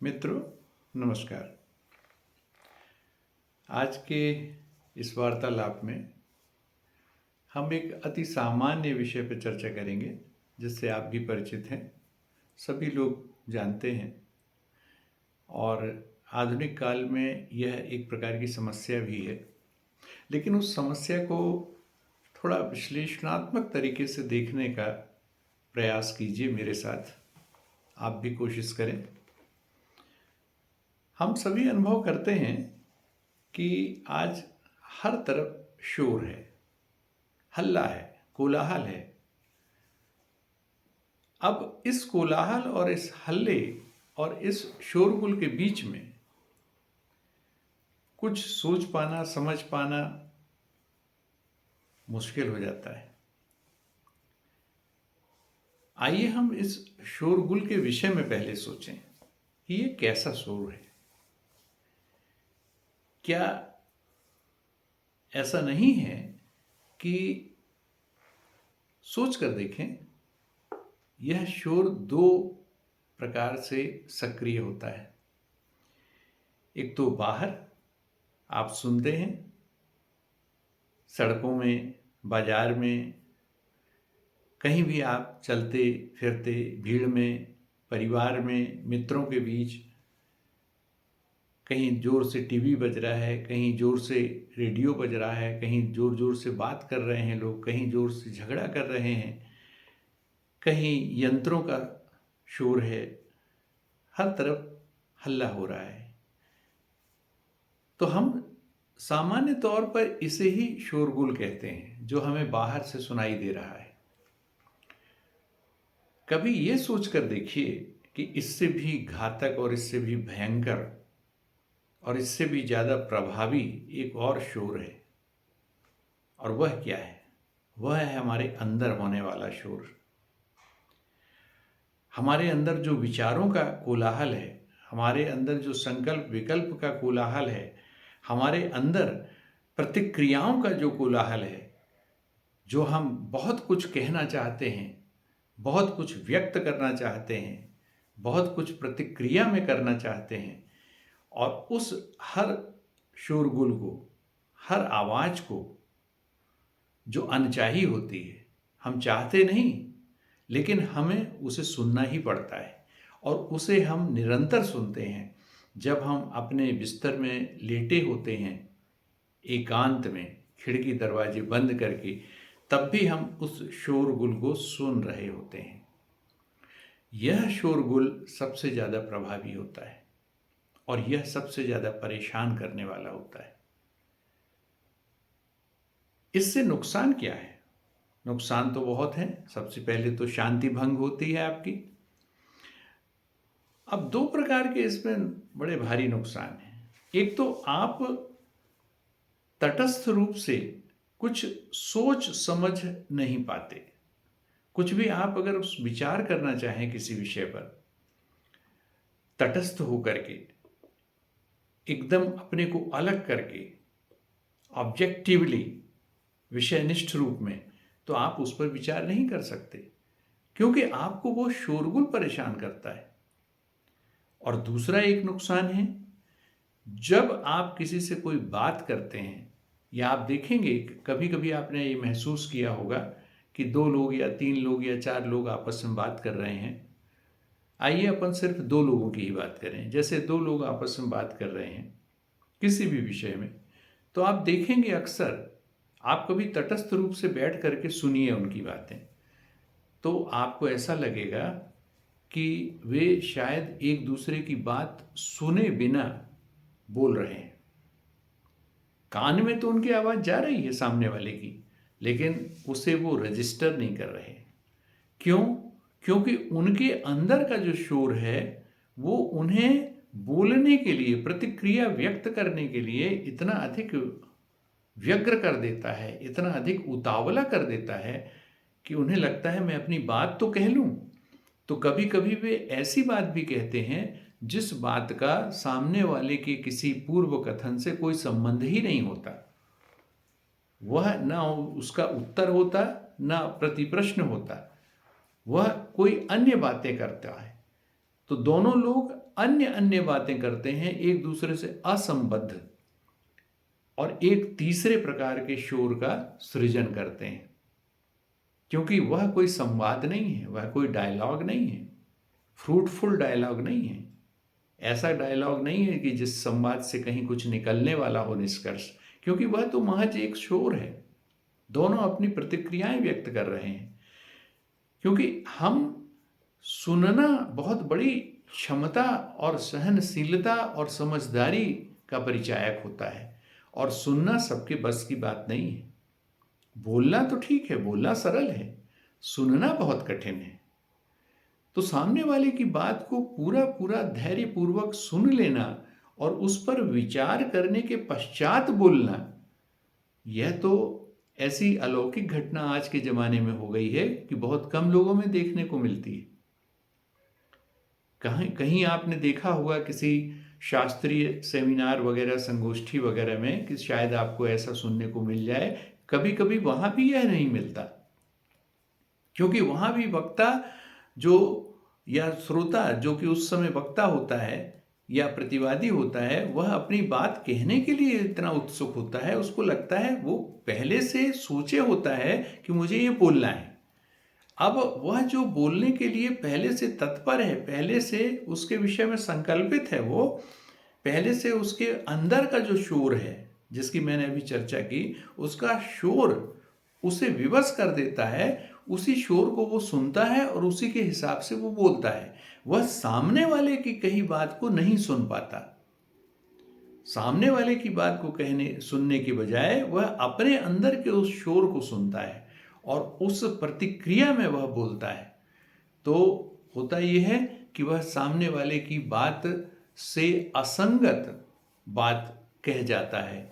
मित्रों, नमस्कार। आज के इस वार्तालाप में हम एक अति सामान्य विषय पर चर्चा करेंगे जिससे आप भी परिचित हैं, सभी लोग जानते हैं और आधुनिक काल में यह एक प्रकार की समस्या भी है। लेकिन उस समस्या को थोड़ा विश्लेषणात्मक तरीके से देखने का प्रयास कीजिए मेरे साथ। आप भी कोशिश करें। हम सभी अनुभव करते हैं कि आज हर तरफ शोर है, हल्ला है, कोलाहल है। अब इस कोलाहल और इस हल्ले और इस शोरगुल के बीच में कुछ सोच पाना, समझ पाना मुश्किल हो जाता है। आइए हम इस शोरगुल के विषय में पहले सोचें कि ये कैसा शोर है। क्या ऐसा नहीं है कि सोच कर देखें, यह शोर दो प्रकार से सक्रिय होता है। एक तो बाहर आप सुनते हैं, सड़कों में, बाजार में, कहीं भी आप चलते फिरते, भीड़ में, परिवार में, मित्रों के बीच, कहीं ज़ोर से टीवी बज रहा है, कहीं ज़ोर से रेडियो बज रहा है, कहीं ज़ोर ज़ोर से बात कर रहे हैं लोग, कहीं ज़ोर से झगड़ा कर रहे हैं, कहीं यंत्रों का शोर है, हर तरफ हल्ला हो रहा है। तो हम सामान्य तौर पर इसे ही शोरगुल कहते हैं, जो हमें बाहर से सुनाई दे रहा है। कभी ये सोचकर देखिए कि इससे भी घातक और इससे भी भयंकर और इससे भी ज़्यादा प्रभावी एक और शोर है। और वह क्या है? वह है हमारे अंदर होने वाला शोर। हमारे अंदर जो विचारों का कोलाहल है, हमारे अंदर जो संकल्प विकल्प का कोलाहल है, हमारे अंदर प्रतिक्रियाओं का जो कोलाहल है, जो हम बहुत कुछ कहना चाहते हैं, बहुत कुछ व्यक्त करना चाहते हैं, बहुत कुछ प्रतिक्रिया में करना चाहते हैं, और उस हर शोरगुल को, हर आवाज़ को जो अनचाही होती है, हम चाहते नहीं, लेकिन हमें उसे सुनना ही पड़ता है। और उसे हम निरंतर सुनते हैं जब हम अपने बिस्तर में लेटे होते हैं, एकांत में, खिड़की दरवाजे बंद करके, तब भी हम उस शोरगुल को सुन रहे होते हैं। यह शोरगुल सबसे ज़्यादा प्रभावी होता है और यह सबसे ज़्यादा परेशान करने वाला होता है। इससे नुकसान क्या है? नुकसान तो बहुत है। सबसे पहले तो शांति भंग होती है आपकी। अब दो प्रकार के इसमें बड़े भारी नुकसान हैं। एक तो आप तटस्थ रूप से कुछ सोच समझ नहीं पाते। कुछ भी आप अगर उस विचार करना चाहें किसी विषय पर, तटस्थ होकर के, एकदम अपने को अलग करके, ऑब्जेक्टिवली, विषयनिष्ठ रूप में, तो आप उस पर विचार नहीं कर सकते, क्योंकि आपको वो शोरगुल परेशान करता है। और दूसरा एक नुकसान है, जब आप किसी से कोई बात करते हैं, या आप देखेंगे कभी कभी आपने ये महसूस किया होगा कि दो लोग या तीन लोग या चार लोग आपस में बात कर रहे हैं। आइए अपन सिर्फ दो लोगों की ही बात करें। जैसे दो लोग आपस में बात कर रहे हैं किसी भी विषय में, तो आप देखेंगे अक्सर, आप कभी तटस्थ रूप से बैठ करके सुनिए उनकी बातें, तो आपको ऐसा लगेगा कि वे शायद एक दूसरे की बात सुने बिना बोल रहे हैं। कान में तो उनकी आवाज़ जा रही है सामने वाले की, लेकिन उसे वो रजिस्टर नहीं कर रहे। क्यों? क्योंकि उनके अंदर का जो शोर है वो उन्हें बोलने के लिए, प्रतिक्रिया व्यक्त करने के लिए इतना अधिक व्यग्र कर देता है, इतना अधिक उतावला कर देता है कि उन्हें लगता है मैं अपनी बात तो कह लूं। तो कभी कभी वे ऐसी बात भी कहते हैं जिस बात का सामने वाले के किसी पूर्व कथन से कोई संबंध ही नहीं होता। वह ना उसका उत्तर होता, ना प्रतिप्रश्न होता, वह कोई अन्य बातें करता है। तो दोनों लोग अन्य अन्य बातें करते हैं, एक दूसरे से असंबद्ध, और एक तीसरे प्रकार के शोर का सृजन करते हैं, क्योंकि वह कोई संवाद नहीं है, वह कोई डायलॉग नहीं है, फ्रूटफुल डायलॉग नहीं है। ऐसा डायलॉग नहीं है कि जिस संवाद से कहीं कुछ निकलने वाला हो निष्कर्ष, क्योंकि वह तो महज एक शोर है। दोनों अपनी प्रतिक्रियाएं व्यक्त कर रहे हैं, क्योंकि हम सुनना बहुत बड़ी क्षमता और सहनशीलता और समझदारी का परिचायक होता है, और सुनना सबके बस की बात नहीं है। बोलना तो ठीक है, बोलना सरल है, सुनना बहुत कठिन है। तो सामने वाले की बात को पूरा पूरा धैर्यपूर्वक सुन लेना और उस पर विचार करने के पश्चात बोलना, यह तो ऐसी अलौकिक घटना आज के ज़माने में हो गई है कि बहुत कम लोगों में देखने को मिलती है। कहीं कहीं आपने देखा होगा किसी शास्त्रीय सेमिनार वगैरह, संगोष्ठी वगैरह में, कि शायद आपको ऐसा सुनने को मिल जाए। कभी कभी वहाँ भी यह नहीं मिलता, क्योंकि वहाँ भी वक्ता जो या श्रोता जो कि उस समय वक्ता होता है या प्रतिवादी होता है, वह अपनी बात कहने के लिए इतना उत्सुक होता है, उसको लगता है, वो पहले से सोचे होता है कि मुझे ये बोलना है। अब वह जो बोलने के लिए पहले से तत्पर है, पहले से उसके विषय में संकल्पित है, वो पहले से उसके अंदर का जो शोर है जिसकी मैंने अभी चर्चा की, उसका शोर उसे विवश कर देता है। उसी शोर को वो सुनता है और उसी के हिसाब से वो बोलता है। वह सामने वाले की कही बात को नहीं सुन पाता। सामने वाले की बात को सुनने की बजाय वह अपने अंदर के उस शोर को सुनता है और उस प्रतिक्रिया में वह बोलता है। तो होता यह है कि वह सामने वाले की बात से असंगत बात कह जाता है,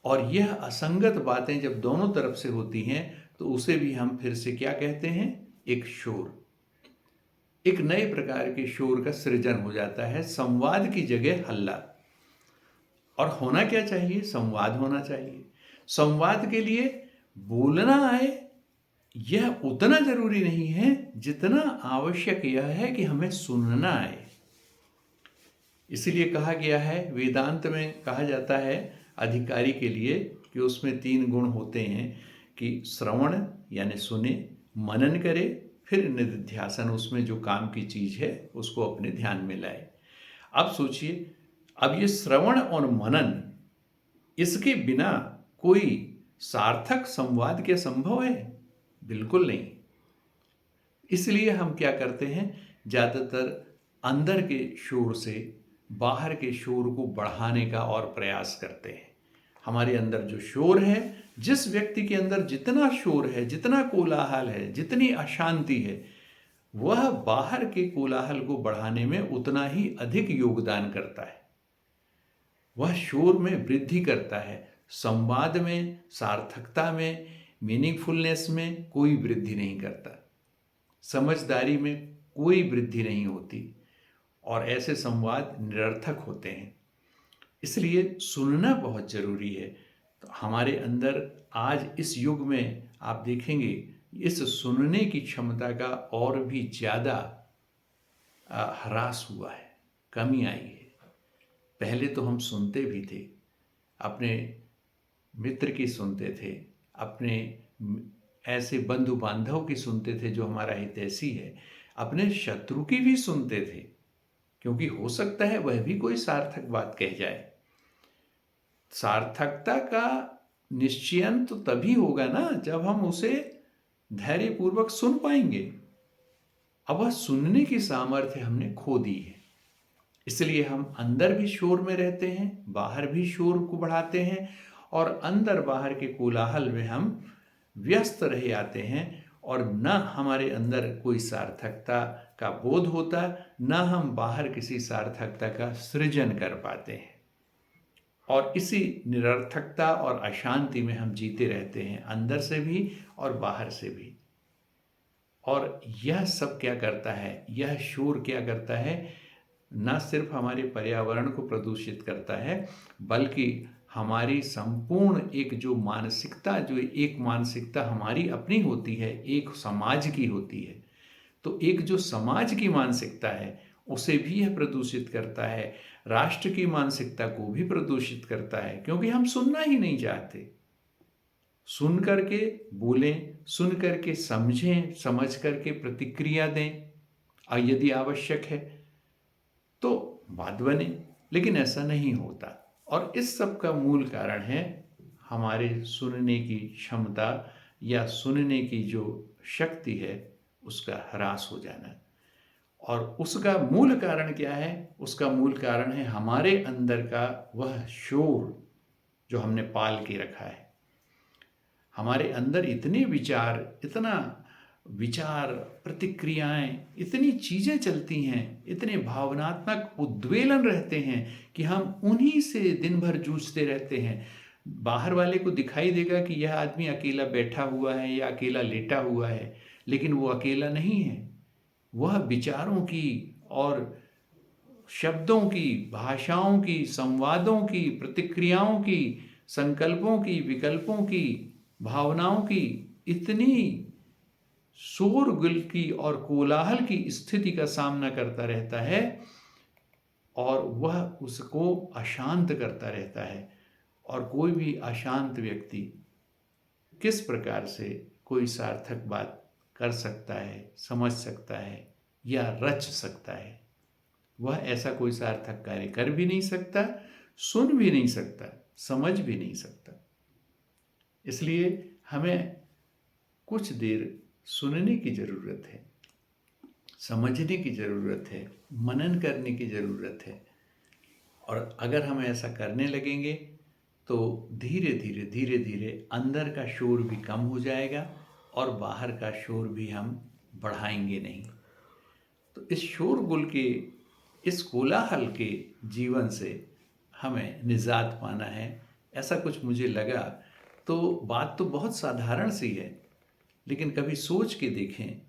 और यह असंगत बातें जब दोनों तरफ से होती हैं तो उसे भी हम फिर से क्या कहते हैं, एक शोर, एक नए प्रकार के शोर का सृजन हो जाता है। संवाद की जगह हल्ला। और होना क्या चाहिए, संवाद होना चाहिए। संवाद के लिए बोलना आए यह उतना जरूरी नहीं है जितना आवश्यक यह है कि हमें सुनना आए। इसलिए कहा गया है, वेदांत में कहा जाता है अधिकारी के लिए कि उसमें 3 गुण होते हैं, कि श्रवण यानी सुने, मनन करे, फिर निधिध्यासन, उसमें जो काम की चीज है उसको अपने ध्यान में लाए। अब सोचिए, अब ये श्रवण और मनन, इसके बिना कोई सार्थक संवाद क्या संभव है? बिल्कुल नहीं। इसलिए हम क्या करते हैं, ज़्यादातर अंदर के शोर से बाहर के शोर को बढ़ाने का और प्रयास करते हैं। हमारे अंदर जो शोर है, जिस व्यक्ति के अंदर जितना शोर है, जितना कोलाहल है, जितनी अशांति है, वह बाहर के कोलाहल को बढ़ाने में उतना ही अधिक योगदान करता है। वह शोर में वृद्धि करता है, संवाद में, सार्थकता में, मीनिंगफुलनेस में कोई वृद्धि नहीं करता, समझदारी में कोई वृद्धि नहीं होती, और ऐसे संवाद निरर्थक होते हैं। इसलिए सुनना बहुत जरूरी है। तो हमारे अंदर आज इस युग में आप देखेंगे इस सुनने की क्षमता का और भी ज़्यादा ह्रास हुआ है, कमी आई है। पहले तो हम सुनते भी थे, अपने मित्र की सुनते थे, अपने ऐसे बंधु बांधव की सुनते थे जो हमारा हितैषी है, अपने शत्रु की भी सुनते थे, क्योंकि हो सकता है वह भी कोई सार्थक बात कह जाए। सार्थकता का निश्चयन तो तभी होगा ना जब हम उसे धैर्यपूर्वक सुन पाएंगे। अब वह सुनने की सामर्थ्य हमने खो दी है। इसलिए हम अंदर भी शोर में रहते हैं, बाहर भी शोर को बढ़ाते हैं, और अंदर बाहर के कोलाहल में हम व्यस्त रह आते हैं, और न हमारे अंदर कोई सार्थकता का बोध होता, न हम बाहर किसी सार्थकता का सृजन कर पाते हैं, और इसी निरर्थकता और अशांति में हम जीते रहते हैं, अंदर से भी और बाहर से भी। और यह सब क्या करता है, यह शोर क्या करता है, न सिर्फ हमारे पर्यावरण को प्रदूषित करता है, बल्कि हमारी संपूर्ण एक जो एक मानसिकता हमारी अपनी होती है, एक समाज की होती है। तो एक जो समाज की मानसिकता है, उसे भी यह प्रदूषित करता है, राष्ट्र की मानसिकता को भी प्रदूषित करता है, क्योंकि हम सुनना ही नहीं चाहते। सुन करके बोलें, सुन करके समझें, समझ करके प्रतिक्रिया दें, और यदि आवश्यक है तो बात बने, लेकिन ऐसा नहीं होता। और इस सब का मूल कारण है हमारे सुनने की क्षमता या सुनने की जो शक्ति है उसका ह्रास हो जाना। और उसका मूल कारण क्या है? उसका मूल कारण है हमारे अंदर का वह शोर जो हमने पाल के रखा है। हमारे अंदर इतने विचार, इतना विचार, प्रतिक्रियाएं, इतनी चीज़ें चलती हैं, इतने भावनात्मक उद्वेलन रहते हैं कि हम उन्हीं से दिन भर जूझते रहते हैं। बाहर वाले को दिखाई देगा कि यह आदमी अकेला बैठा हुआ है या अकेला लेटा हुआ है, लेकिन वो अकेला नहीं है। वह विचारों की और शब्दों की, भाषाओं की, संवादों की, प्रतिक्रियाओं की, संकल्पों की, विकल्पों की, भावनाओं की इतनी शोरगुल की और कोलाहल की स्थिति का सामना करता रहता है, और वह उसको अशांत करता रहता है। और कोई भी अशांत व्यक्ति किस प्रकार से कोई सार्थक बात कर सकता है, समझ सकता है या रच सकता है? वह ऐसा कोई सार्थक कार्य कर भी नहीं सकता, सुन भी नहीं सकता, समझ भी नहीं सकता। इसलिए हमें कुछ देर सुनने की ज़रूरत है, समझने की ज़रूरत है, मनन करने की ज़रूरत है। और अगर हम ऐसा करने लगेंगे तो धीरे धीरे धीरे धीरे अंदर का शोर भी कम हो जाएगा और बाहर का शोर भी हम बढ़ाएंगे नहीं। तो इस शोरगुल के, इस कोलाहल के जीवन से हमें निजात पाना है, ऐसा कुछ मुझे लगा। तो बात तो बहुत साधारण सी है, लेकिन कभी सोच के देखें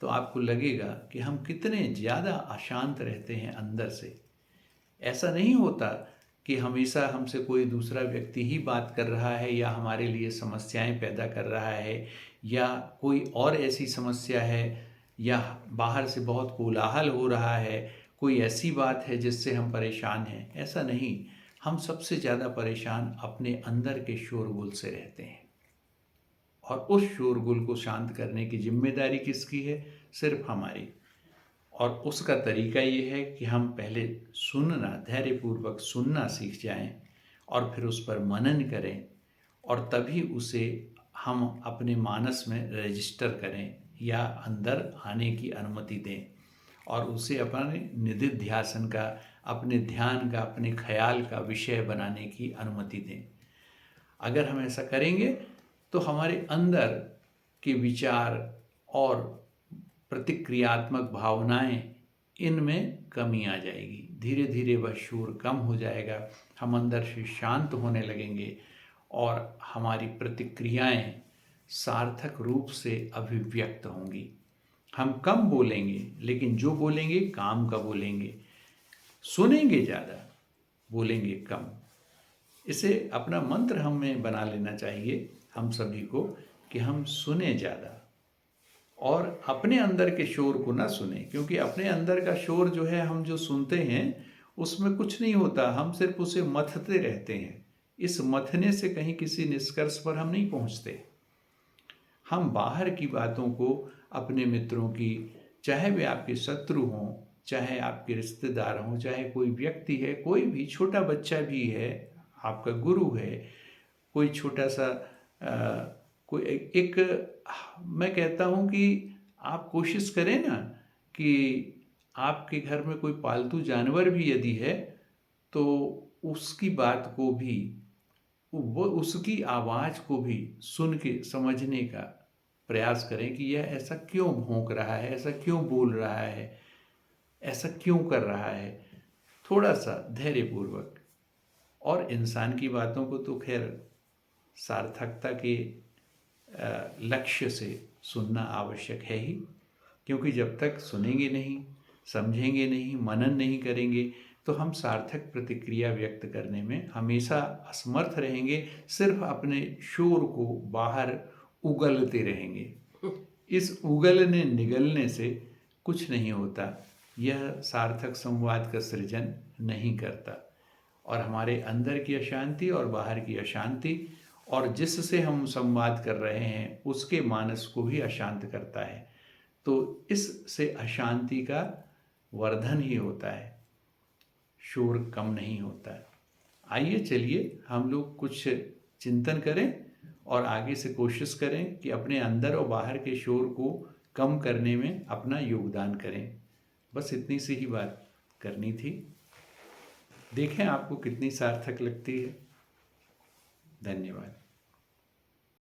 तो आपको लगेगा कि हम कितने ज़्यादा अशांत रहते हैं अंदर से। ऐसा नहीं होता कि हमेशा हमसे कोई दूसरा व्यक्ति ही बात कर रहा है या हमारे लिए समस्याएं पैदा कर रहा है या कोई और ऐसी समस्या है या बाहर से बहुत कोलाहल हो रहा है, कोई ऐसी बात है जिससे हम परेशान हैं। ऐसा नहीं, हम सबसे ज़्यादा परेशान अपने अंदर के शोरगुल से रहते हैं। और उस शोरगुल को शांत करने की जिम्मेदारी किसकी है? सिर्फ हमारी। और उसका तरीका ये है कि हम पहले सुनना, धैर्यपूर्वक सुनना सीख जाएं और फिर उस पर मनन करें, और तभी उसे हम अपने मानस में रजिस्टर करें या अंदर आने की अनुमति दें और उसे अपने निधिध्यासन का, अपने ध्यान का, अपने ख्याल का विषय बनाने की अनुमति दें। अगर हम ऐसा करेंगे तो हमारे अंदर के विचार और प्रतिक्रियात्मक भावनाएं, इनमें कमी आ जाएगी। धीरे धीरे वह शोर कम हो जाएगा, हम अंदर से शांत होने लगेंगे और हमारी प्रतिक्रियाएं सार्थक रूप से अभिव्यक्त होंगी। हम कम बोलेंगे, लेकिन जो बोलेंगे काम का बोलेंगे। सुनेंगे ज़्यादा, बोलेंगे कम। इसे अपना मंत्र हमें बना लेना चाहिए हम सभी को कि हम सुने ज़्यादा और अपने अंदर के शोर को ना सुने, क्योंकि अपने अंदर का शोर जो है, हम जो सुनते हैं उसमें कुछ नहीं होता, हम सिर्फ उसे मथते रहते हैं। इस मथने से कहीं किसी निष्कर्ष पर हम नहीं पहुंचते। हम बाहर की बातों को, अपने मित्रों की, चाहे वे आपके शत्रु हों, चाहे आपके रिश्तेदार हों, चाहे कोई व्यक्ति है, कोई भी छोटा बच्चा भी है, आपका गुरु है, कोई छोटा सा कोई मैं कहता हूँ कि आप कोशिश करें ना कि आपके घर में कोई पालतू जानवर भी यदि है तो उसकी बात को भी, वो उसकी आवाज़ को भी सुन के समझने का प्रयास करें कि यह ऐसा क्यों भौंक रहा है, ऐसा क्यों बोल रहा है, ऐसा क्यों कर रहा है। थोड़ा सा धैर्यपूर्वक। और इंसान की बातों को तो खैर सार्थकता के लक्ष्य से सुनना आवश्यक है ही, क्योंकि जब तक सुनेंगे नहीं, समझेंगे नहीं, मनन नहीं करेंगे तो हम सार्थक प्रतिक्रिया व्यक्त करने में हमेशा असमर्थ रहेंगे, सिर्फ अपने शोर को बाहर उगलते रहेंगे। इस उगलने निगलने से कुछ नहीं होता, यह सार्थक संवाद का सृजन नहीं करता और हमारे अंदर की अशांति और बाहर की अशांति और जिससे हम संवाद कर रहे हैं उसके मानस को भी अशांत करता है। तो इससे अशांति का वर्धन ही होता है, शोर कम नहीं होता है। आइए चलिए हम लोग कुछ चिंतन करें और आगे से कोशिश करें कि अपने अंदर और बाहर के शोर को कम करने में अपना योगदान करें। बस इतनी सी ही बात करनी थी। देखें आपको कितनी सार्थक लगती है। धन्यवाद।